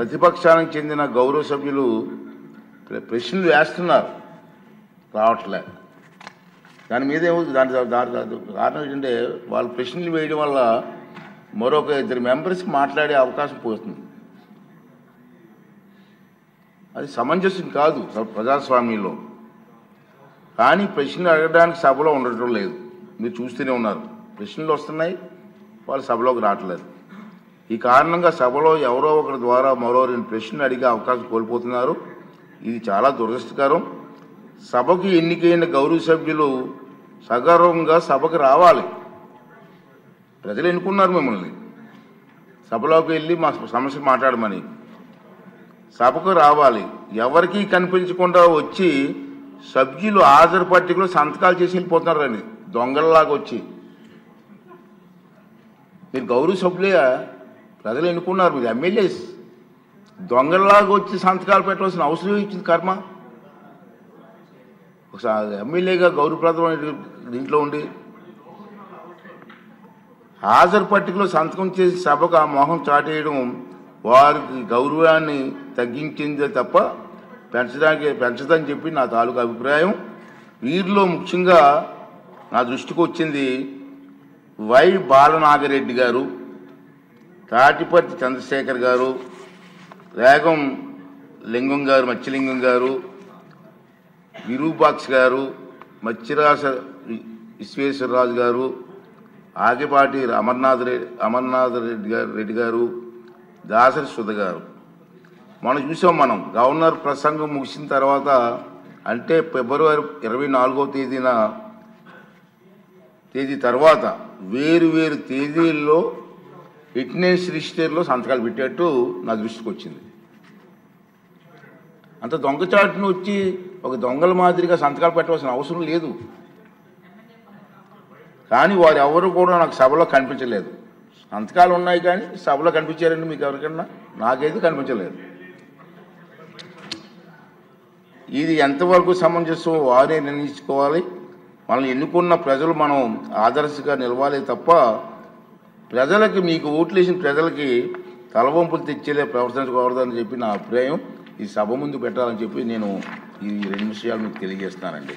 ప్రతిపక్షానికి చెందిన గౌరవ సభ్యులు ప్రశ్నలు వేస్తున్నారు, రావట్లే. దాని మీద దాని కారణం ఏంటంటే వాళ్ళు ప్రశ్నలు వేయడం వల్ల మరొక 2 మెంబర్స్కి మాట్లాడే అవకాశం పోతుంది. అది సమంజసం కాదు ప్రజాస్వామ్యంలో. కానీ ప్రశ్నలు అడగడానికి సభలో ఉండటం లేదు. మీరు చూస్తూనే ఉన్నారు, ప్రశ్నలు వస్తున్నాయి, వాళ్ళు సభలోకి రావట్లేదు. ఈ కారణంగా సభలో ఎవరో ఒకరి ద్వారా మరో 2 ప్రశ్నలు అడిగే అవకాశం కోల్పోతున్నారు. ఇది చాలా దురదృష్టకరం. సభకు ఎన్నికైన గౌరవ సభ్యులు సగర్వంగా సభకు రావాలి. ప్రజలు ఎన్నుకున్నారు మిమ్మల్ని, సభలోకి వెళ్ళి మా సమస్య మాట్లాడమని. సభకు రావాలి. ఎవరికీ కనిపించకుండా వచ్చి సభ్యులు హాజరు పట్టికలో సంతకాలు చేసి వెళ్ళిపోతున్నారండి, దొంగలలాగా వచ్చి. మీరు గౌరవ సభ్యులే, ప్రజలు ఎన్నుకున్నారు, మీరు ఎమ్మెల్యేస్. దొంగలలాగా వచ్చి సంతకాలు పెట్టవలసిన అవసరం ఇచ్చింది కర్మ. ఒకసారి ఎమ్మెల్యేగా గౌరవప్రదమైన దీంట్లో ఉండి హాజరు పట్టికలో సంతకం చేసి సభకు ఆ మోహం చాటేయడం వారికి గౌరవాన్ని తగ్గించిందే తప్ప పెంచదని చెప్పి నా తాలూకు అభిప్రాయం. వీరిలో ముఖ్యంగా నా దృష్టికి వచ్చింది వై బాలనాగిరెడ్డి గారు, తాటిపర్తి చంద్రశేఖర్ గారు, రేగం లింగం గారు, మత్స్యలింగం గారు, విరూపాక్ష గారు, మత్స్యరాజ విశ్వేశ్వరరాజు గారు, ఆగిపాటి అమర్నాథ్ రెడ్డి గారు, దాసరి సుధ గారు. మనం చూసాం. మనం గవర్నర్ ప్రసంగం ముగిసిన తర్వాత అంటే ఫిబ్రవరి 24వ తేదీ తర్వాత వేరు తేదీల్లో అటెండెన్స్ రిజిస్టర్లో సంతకాలు పెట్టేట్టు నా దృష్టికి వచ్చింది. అంత దొంగచాటును వచ్చి ఒక దొంగల మాదిరిగా సంతకాలు పెట్టవలసిన అవసరం లేదు. కానీ వారు ఎవరు కూడా నాకు సభలో కనిపించలేదు. సంతకాలు ఉన్నాయి కానీ సభలో కనిపించారండి మీకు ఎవరికన్నా? నాకైతే కనిపించలేదు. ఇది ఎంతవరకు సమంజసం వారే నిర్ణయించుకోవాలి. మనల్ని ఎన్నుకున్న ప్రజలు మనం ఆదర్శంగా నిలవాలి తప్ప ప్రజలకి, మీకు ఓట్లు వేసిన ప్రజలకి తలవంపులు తెచ్చేలే ప్రవర్తించకూడదని చెప్పి నా అభిప్రాయం. ఈ సభ ముందు పెట్టాలని చెప్పి నేను ఈ 2 విషయాలు మీకు తెలియజేస్తున్నానండి.